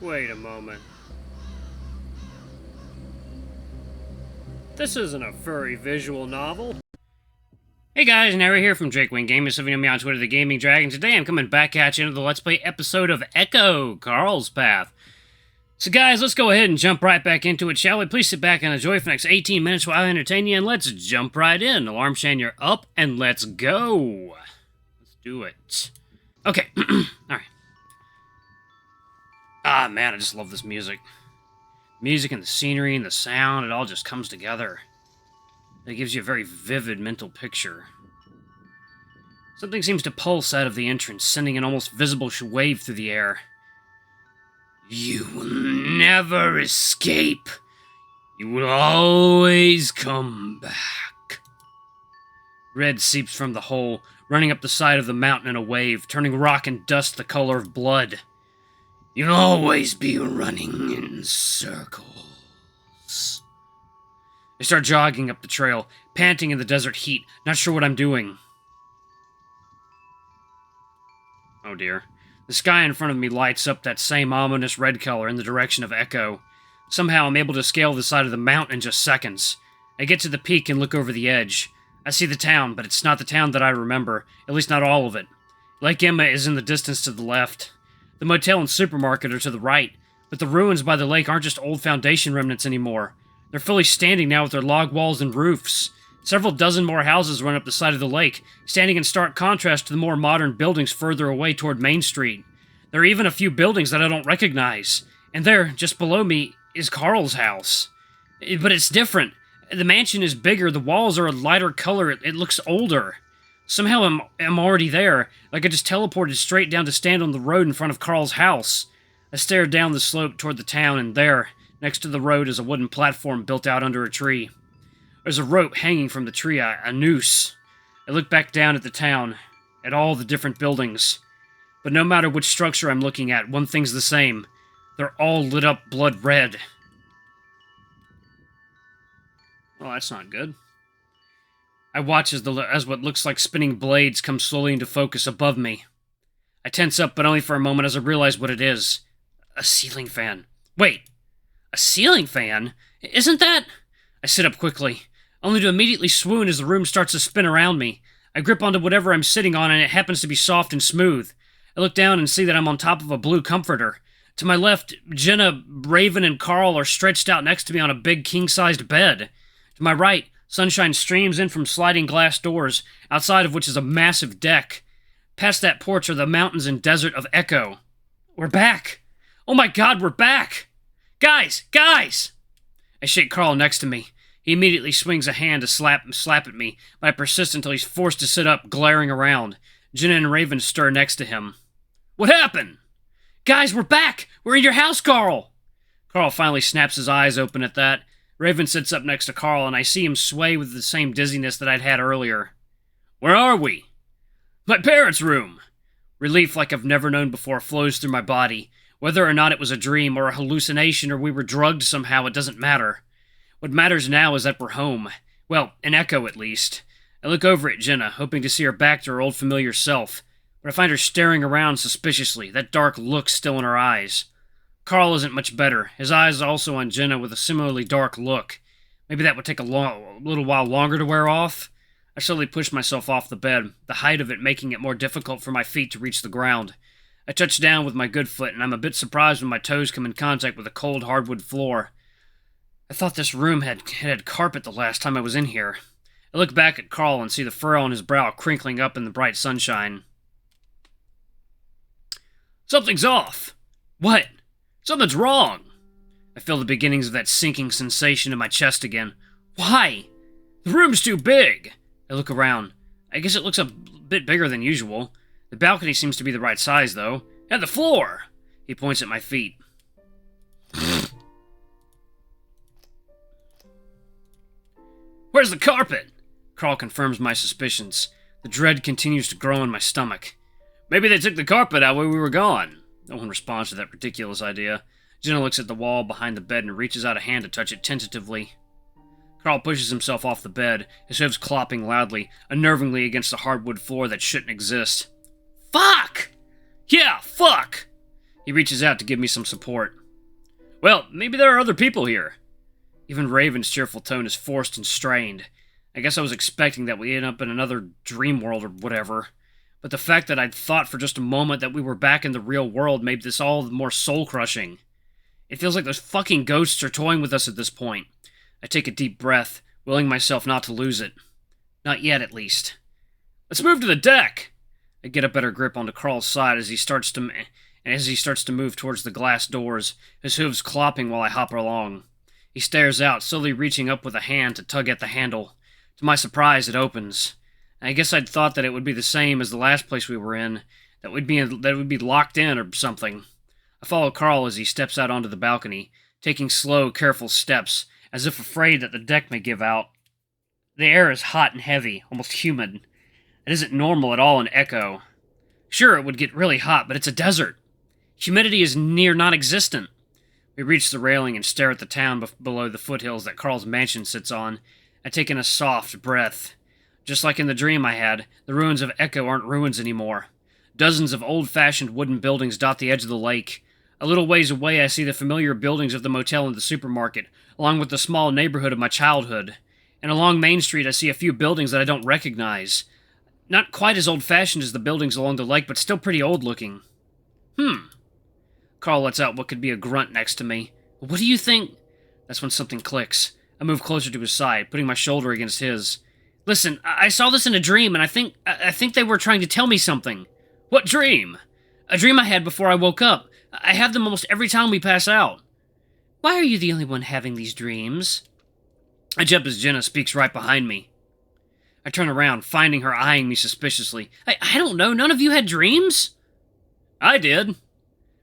Wait a moment. This isn't a furry visual novel. Hey guys, Nara here from Drake Wing Gaming. So if you know me on Twitter, The Gaming Dragon. Today I'm coming back at you into the Let's Play episode of Echo, Carl's Path. So guys, let's go ahead and jump right back into it, shall we? Please sit back and enjoy for the next 18 minutes while I entertain you, and let's jump right in. Alarm Shan, you're up, and let's go. Let's do it. Okay, alright. Ah, man, I just love this music. Music and the scenery and the sound, it all just comes together. It gives you a very vivid mental picture. Something seems to pulse out of the entrance, sending an almost visible wave through the air. You will never escape. You will always come back. Red seeps from the hole, running up the side of the mountain in a wave, turning rock and dust the color of blood. You'll always be running in circles. I start jogging up the trail, panting in the desert heat, not sure what I'm doing. Oh dear. The sky in front of me lights up that same ominous red color in the direction of Echo. Somehow I'm able to scale the side of the mountain in just seconds. I get to the peak and look over the edge. I see the town, but it's not the town that I remember, at least not all of it. Lake Emma is in the distance to the left. The motel and supermarket are to the right, but the ruins by the lake aren't just old foundation remnants anymore. They're fully standing now with their log walls and roofs. Several dozen more houses run up the side of the lake, standing in stark contrast to the more modern buildings further away toward Main Street. There are even a few buildings that I don't recognize. And there, just below me, is Carl's house. But it's different. The mansion is bigger, the walls are a lighter color, it looks older. Somehow I'm already there, like I just teleported straight down to stand on the road in front of Carl's house. I stare down the slope toward the town, and there, next to the road, is a wooden platform built out under a tree. There's a rope hanging from the tree, a noose. I look back down at the town, at all the different buildings. But no matter which structure I'm looking at, one thing's the same. They're all lit up blood red. Well, that's not good. I watch as what looks like spinning blades come slowly into focus above me. I tense up, but only for a moment as I realize what it is. A ceiling fan. Wait! A ceiling fan? Isn't that... I sit up quickly, only to immediately swoon as the room starts to spin around me. I grip onto whatever I'm sitting on, and it happens to be soft and smooth. I look down and see that I'm on top of a blue comforter. To my left, Jenna, Raven, and Carl are stretched out next to me on a big king-sized bed. To my right, sunshine streams in from sliding glass doors, outside of which is a massive deck. Past that porch are the mountains and desert of Echo. We're back! Oh my god, we're back! Guys! Guys! I shake Carl next to me. He immediately swings a hand to slap at me, but I persist until he's forced to sit up, glaring around. Jenna and Raven stir next to him. What happened? Guys, we're back! We're in your house, Carl! Carl finally snaps his eyes open at that. Raven sits up next to Carl, and I see him sway with the same dizziness that I'd had earlier. Where are we? My parents' room! Relief like I've never known before flows through my body. Whether or not it was a dream or a hallucination or we were drugged somehow, it doesn't matter. What matters now is that we're home. Well, in Echo at least. I look over at Jenna, hoping to see her back to her old familiar self, but I find her staring around suspiciously, that dark look still in her eyes. Carl isn't much better, his eyes also on Jenna with a similarly dark look. Maybe that would take a little while longer to wear off? I slowly push myself off the bed, the height of it making it more difficult for my feet to reach the ground. I touch down with my good foot, and I'm a bit surprised when my toes come in contact with the cold hardwood floor. I thought this room had carpet the last time I was in here. I look back at Carl and see the furrow on his brow crinkling up in the bright sunshine. Something's off! What? Something's wrong! I feel the beginnings of that sinking sensation in my chest again. Why? The room's too big! I look around. I guess it looks a bit bigger than usual. The balcony seems to be the right size, though. And the floor! He points at my feet. Where's the carpet? Carl confirms my suspicions. The dread continues to grow in my stomach. Maybe they took the carpet out while we were gone. No one responds to that ridiculous idea. Jenna looks at the wall behind the bed and reaches out a hand to touch it tentatively. Carl pushes himself off the bed, his hooves clopping loudly, unnervingly against the hardwood floor that shouldn't exist. Fuck! Yeah, fuck! He reaches out to give me some support. Well, maybe there are other people here. Even Raven's cheerful tone is forced and strained. I guess I was expecting that we'd end up in another dream world or whatever. But the fact that I'd thought for just a moment that we were back in the real world made this all the more soul-crushing. It feels like those fucking ghosts are toying with us at this point. I take a deep breath, willing myself not to lose it. Not yet, at least. Let's move to the deck! I get a better grip onto Carl's side as he starts to move towards the glass doors, his hooves clopping while I hop along. He stares out, slowly reaching up with a hand to tug at the handle. To my surprise, it opens. I guess I'd thought that it would be the same as the last place we were in, that we'd be locked in or something. I follow Carl as he steps out onto the balcony, taking slow, careful steps, as if afraid that the deck may give out. The air is hot and heavy, almost humid. It isn't normal at all in Echo. Sure, it would get really hot, but it's a desert. Humidity is near non-existent. We reach the railing and stare at the town below the foothills that Carl's mansion sits on. I take in a soft breath. Just like in the dream I had, the ruins of Echo aren't ruins anymore. Dozens of old-fashioned wooden buildings dot the edge of the lake. A little ways away I see the familiar buildings of the motel and the supermarket, along with the small neighborhood of my childhood. And along Main Street I see a few buildings that I don't recognize. Not quite as old-fashioned as the buildings along the lake, but still pretty old-looking. Carl lets out what could be a grunt next to me. What do you think? That's when something clicks. I move closer to his side, putting my shoulder against his. Listen, I saw this in a dream, and I think they were trying to tell me something. What dream? A dream I had before I woke up. I have them almost every time we pass out. Why are you the only one having these dreams? I jump as Jenna speaks right behind me. I turn around, finding her eyeing me suspiciously. I don't know, none of you had dreams? I did.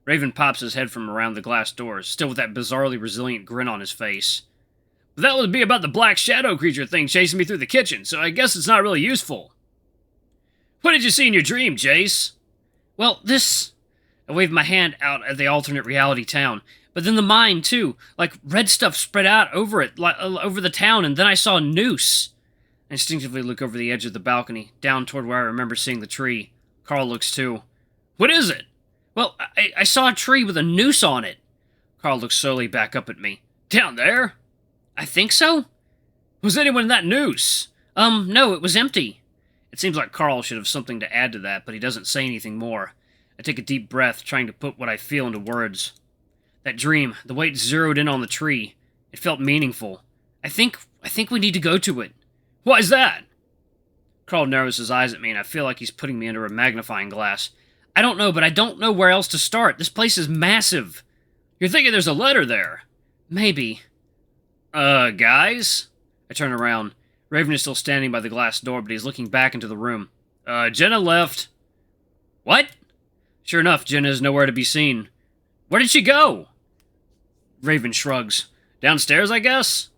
Raven pops his head from around the glass doors, still with that bizarrely resilient grin on his face. But that would be about the black shadow creature thing chasing me through the kitchen, so I guess it's not really useful. What did you see in your dream, Jace? Well, this... I waved my hand out at the alternate reality town, but then the mine, too. Like, red stuff spread out over it, over the town, and then I saw a noose. I instinctively look over the edge of the balcony, down toward where I remember seeing the tree. Carl looks, too. What is it? Well, I saw a tree with a noose on it. Carl looks slowly back up at me. Down there? I think so. Was anyone in that noose? No, it was empty. It seems like Carl should have something to add to that, but he doesn't say anything more. I take a deep breath, trying to put what I feel into words. That dream, the way it zeroed in on the tree, it felt meaningful. I think we need to go to it. Why is that? Carl narrows his eyes at me, and I feel like he's putting me under a magnifying glass. I don't know, but I don't know where else to start. This place is massive. You're thinking there's a letter there? Maybe. Guys? I turn around. Raven is still standing by the glass door, but he's looking back into the room. Jenna left. What? Sure enough, Jenna is nowhere to be seen. Where did she go? Raven shrugs. Downstairs, I guess?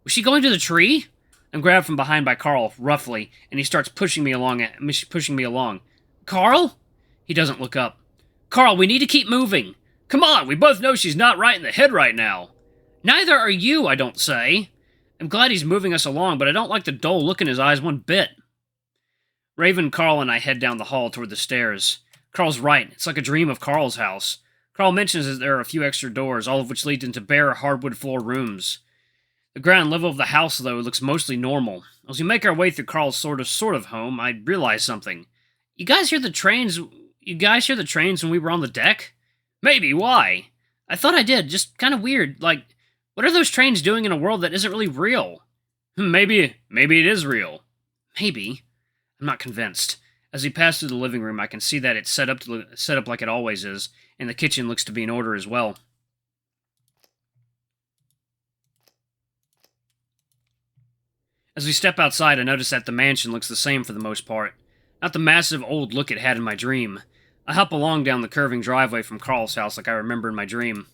Was she going to the tree? I'm grabbed from behind by Carl, roughly, and he starts pushing me along. Carl? He doesn't look up. Carl, we need to keep moving. Come on, we both know she's not right in the head right now. Neither are you, I don't say. I'm glad he's moving us along, but I don't like the dull look in his eyes one bit. Raven, Carl, and I head down the hall toward the stairs. Carl's right. It's like a dream of Carl's house. Carl mentions that there are a few extra doors, all of which lead into bare hardwood floor rooms. The ground level of the house, though, looks mostly normal. As we make our way through Carl's sort of home, I realize something. You guys hear the trains when we were on the deck? Maybe, why? I thought I did, just kind of weird. Like, what are those trains doing in a world that isn't really real? Maybe it is real. Maybe. I'm not convinced. As we pass through the living room, I can see that it's set up like it always is, and the kitchen looks to be in order as well. As we step outside, I notice that the mansion looks the same for the most part. Not the massive old look it had in my dream. I hop along down the curving driveway from Carl's house like I remember in my dream.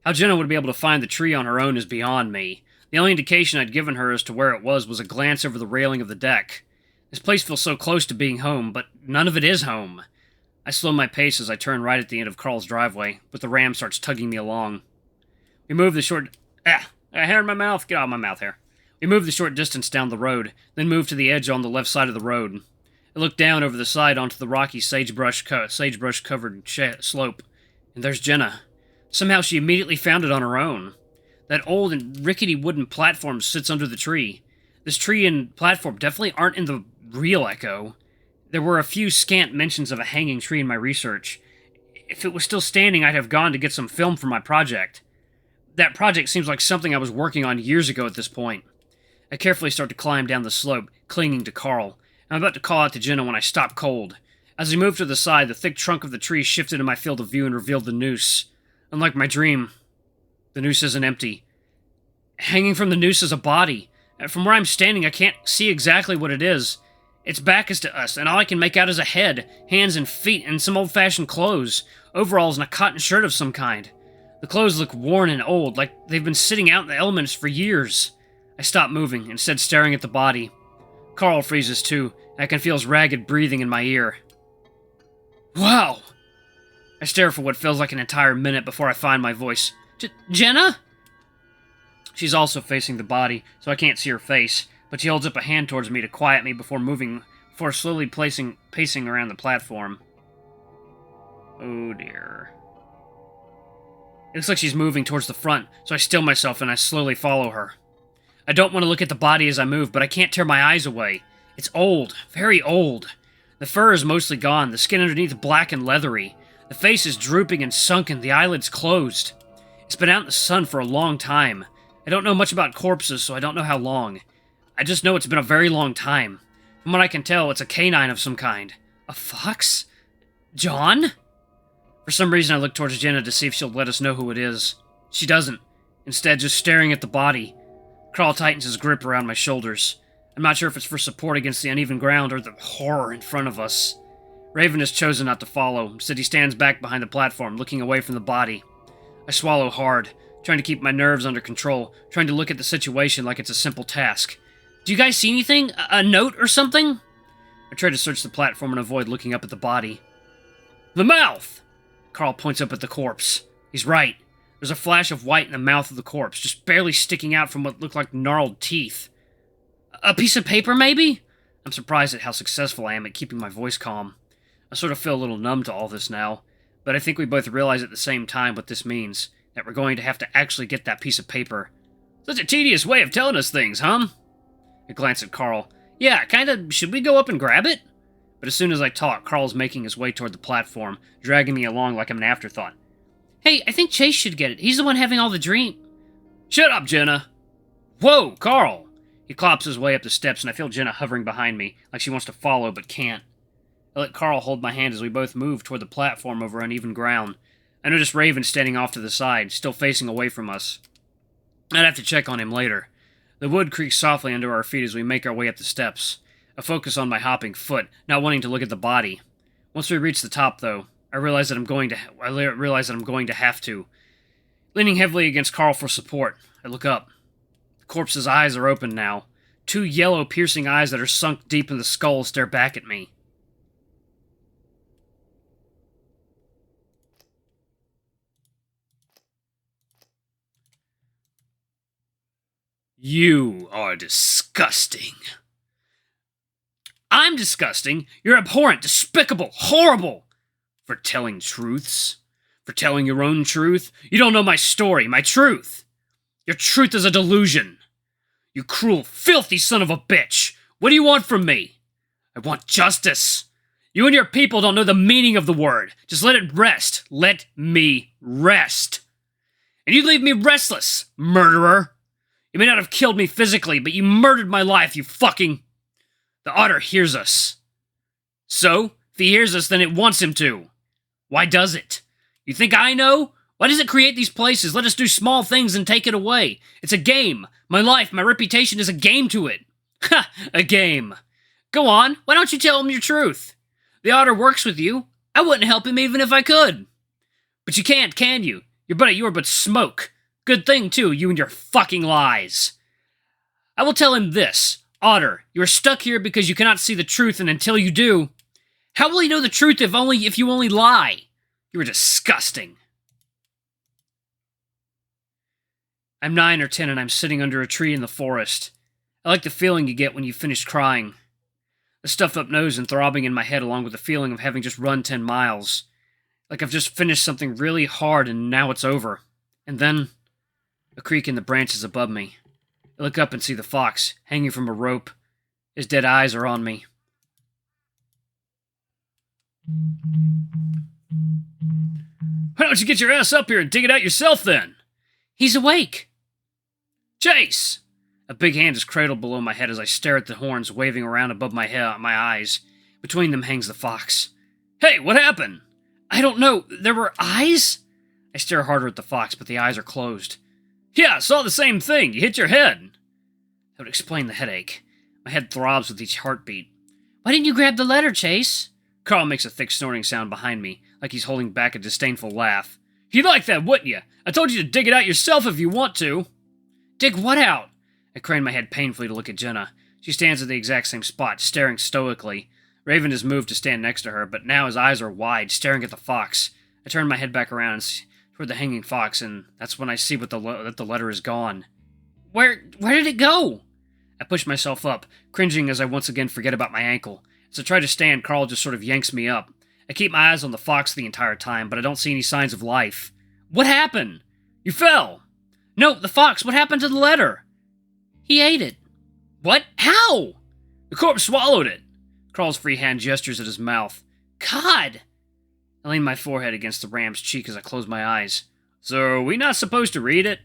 How Jenna would be able to find the tree on her own is beyond me. The only indication I'd given her as to where it was a glance over the railing of the deck. This place feels so close to being home, but none of it is home. I slow my pace as I turn right at the end of Carl's driveway, but the ram starts tugging me along. We move the short... hair in my mouth? Get out of my mouth, hair. We move the short distance down the road, then move to the edge on the left side of the road. I look down over the side onto the rocky sagebrush-covered slope. And there's Jenna. Somehow she immediately found it on her own. That old and rickety wooden platform sits under the tree. This tree and platform definitely aren't in the real Echo. There were a few scant mentions of a hanging tree in my research. If it was still standing, I'd have gone to get some film for my project. That project seems like something I was working on years ago at this point. I carefully start to climb down the slope, clinging to Carl. I'm about to call out to Jenna when I stop cold. As we moved to the side, the thick trunk of the tree shifted in my field of view and revealed the noose. Unlike my dream, the noose isn't empty. Hanging from the noose is a body. From where I'm standing, I can't see exactly what it is. Its back is to us, and all I can make out is a head, hands and feet, and some old-fashioned clothes, overalls and a cotton shirt of some kind. The clothes look worn and old, like they've been sitting out in the elements for years. I stop moving, instead staring at the body. Carl freezes too, and I can feel his ragged breathing in my ear. Wow! I stare for what feels like an entire minute before I find my voice. Jenna? She's also facing the body, so I can't see her face, but she holds up a hand towards me to quiet me before slowly pacing around the platform. Oh dear. It looks like she's moving towards the front, so I still myself and I slowly follow her. I don't want to look at the body as I move, but I can't tear my eyes away. It's old, very old. The fur is mostly gone, the skin underneath black and leathery. The face is drooping and sunken, the eyelids closed. It's been out in the sun for a long time. I don't know much about corpses, so I don't know how long. I just know it's been a very long time. From what I can tell, it's a canine of some kind. A fox? John? For some reason, I look towards Jenna to see if she'll let us know who it is. She doesn't. Instead, just staring at the body. Carl tightens his grip around my shoulders. I'm not sure if it's for support against the uneven ground or the horror in front of us. Raven has chosen not to follow. Instead, he stands back behind the platform, looking away from the body. I swallow hard, trying to keep my nerves under control, trying to look at the situation like it's a simple task. Do you guys see anything? A note or something? I try to search the platform and avoid looking up at the body. The mouth! Carl points up at the corpse. He's right. There's a flash of white in the mouth of the corpse, just barely sticking out from what look like gnarled teeth. A piece of paper, maybe? I'm surprised at how successful I am at keeping my voice calm. I sort of feel a little numb to all this now, but I think we both realize at the same time what this means, that we're going to have to actually get that piece of paper. Such a tedious way of telling us things, huh? I glance at Carl. Yeah, kinda, should we go up and grab it? But as soon as I talk, Carl's making his way toward the platform, dragging me along like I'm an afterthought. Hey, I think Chase should get it. He's the one having all the dream. Shut up, Jenna! Whoa, Carl! He clops his way up the steps, and I feel Jenna hovering behind me, like she wants to follow but can't. I let Carl hold my hand as we both move toward the platform over uneven ground. I notice Raven standing off to the side, still facing away from us. I'd have to check on him later. The wood creaks softly under our feet as we make our way up the steps. I focus on my hopping foot, not wanting to look at the body. Once we reach the top, though, I realize that I'm going to have to. Leaning heavily against Carl for support, I look up. The corpse's eyes are open now. Two yellow, piercing eyes that are sunk deep in the skull stare back at me. You are disgusting. I'm disgusting. You're abhorrent, despicable, horrible. For telling truths. For telling your own truth. You don't know my story, my truth. Your truth is a delusion. You cruel, filthy son of a bitch. What do you want from me? I want justice. You and your people don't know the meaning of the word. Just let it rest. Let me rest. And you leave me restless, murderer. You may not have killed me physically, but you murdered my life, you fucking... The otter hears us. So, if he hears us, then it wants him to. Why does it? You think I know? Why does it create these places, let us do small things and take it away? It's a game. My life, my reputation is a game to it. Ha! A game. Go on, why don't you tell him your truth? The otter works with you. I wouldn't help him even if I could. But you can't, can you? You are but smoke. Good thing, too, you and your fucking lies. I will tell him this. Otter, you are stuck here because you cannot see the truth, and until you do, how will he know the truth if you only lie? You are disgusting. I'm 9 or 10 and I'm sitting under a tree in the forest. I like the feeling you get when you finish crying. The stuffed up nose and throbbing in my head along with the feeling of having just run 10 miles. Like I've just finished something really hard and now it's over. And then, a creak in the branches above me. I look up and see the fox, hanging from a rope. His dead eyes are on me. Why don't you get your ass up here and dig it out yourself then? He's awake. Chase! A big hand is cradled below my head as I stare at the horns waving around above my head, my eyes. Between them hangs the fox. Hey, what happened? I don't know. There were eyes? I stare harder at the fox, but the eyes are closed. Yeah, I saw the same thing. You hit your head. That would explain the headache. My head throbs with each heartbeat. Why didn't you grab the letter, Chase? Carl makes a thick snorting sound behind me, like he's holding back a disdainful laugh. You'd like that, wouldn't you? I told you to dig it out yourself if you want to. Dig what out? I crane my head painfully to look at Jenna. She stands at the exact same spot, staring stoically. Raven has moved to stand next to her, but now his eyes are wide, staring at the fox. I turn my head back around and see toward the hanging fox, and that's when I see that the letter is gone. Where did it go? I push myself up, cringing as I once again forget about my ankle. As I try to stand, Carl just sort of yanks me up. I keep my eyes on the fox the entire time, but I don't see any signs of life. What happened? You fell! No, the fox, what happened to the letter? He ate it. What? How? The corpse swallowed it. Carl's free hand gestures at his mouth. God! I lean my forehead against the ram's cheek as I close my eyes. So, are we not supposed to read it?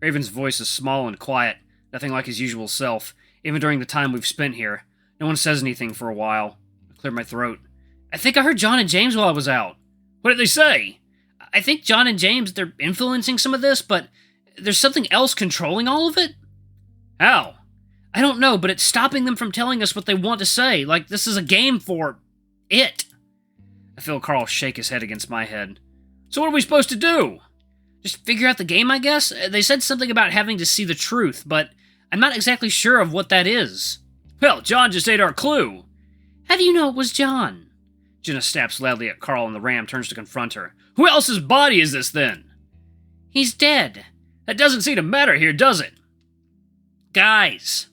Raven's voice is small and quiet, nothing like his usual self, even during the time we've spent here. No one says anything for a while. I clear my throat. I think I heard John and James while I was out. What did they say? I think John and James, they're influencing some of this, but there's something else controlling all of it? How? I don't know, but it's stopping them from telling us what they want to say, like this is a game for it. I feel Carl shake his head against my head. So what are we supposed to do? Just figure out the game, I guess? They said something about having to see the truth, but I'm not exactly sure of what that is. Well, John just ate our clue. How do you know it was John? Jenna snaps loudly at Carl and the ram turns to confront her. Who else's body is this then? He's dead. That doesn't seem to matter here, does it? Guys.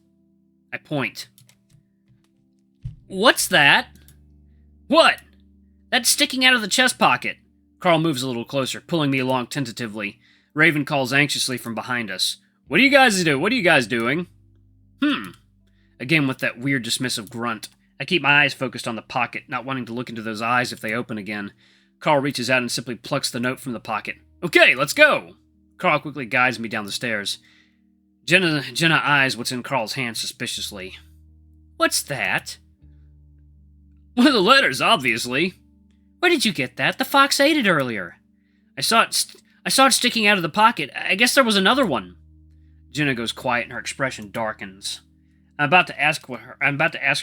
I point. What's that? What? That's sticking out of the chest pocket. Carl moves a little closer, pulling me along tentatively. Raven calls anxiously from behind us. What are you guys doing? Again with that weird dismissive grunt. I keep my eyes focused on the pocket, not wanting to look into those eyes if they open again. Carl reaches out and simply plucks the note from the pocket. Okay, let's go! Carl quickly guides me down the stairs. Jenna eyes what's in Carl's hand suspiciously. What's that? One of the letters, obviously. Where did you get that? The fox ate it earlier. I saw it sticking out of the pocket. I guess there was another one. Jenna goes quiet and her expression darkens. I'm about to ask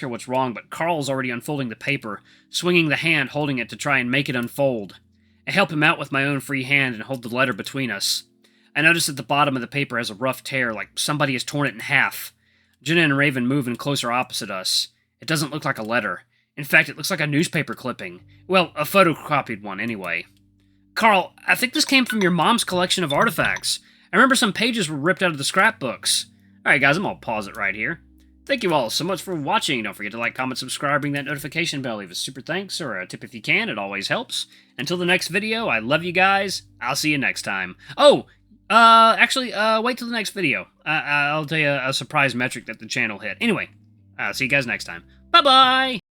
her what's wrong, but Carl's already unfolding the paper, swinging the hand holding it to try and make it unfold. I help him out with my own free hand and hold the letter between us. I notice that the bottom of the paper has a rough tear, like somebody has torn it in half. Jenna and Raven move in closer opposite us. It doesn't look like a letter. In fact, it looks like a newspaper clipping. Well, a photocopied one, anyway. Carl, I think this came from your mom's collection of artifacts. I remember some pages were ripped out of the scrapbooks. Alright guys, I'm gonna pause it right here. Thank you all so much for watching. Don't forget to like, comment, subscribe, ring that notification bell, leave a super thanks or a tip if you can. It always helps. Until the next video, I love you guys. I'll see you next time. Oh, wait till the next video. I'll tell you a surprise metric that the channel hit. Anyway, I'll see you guys next time. Bye-bye!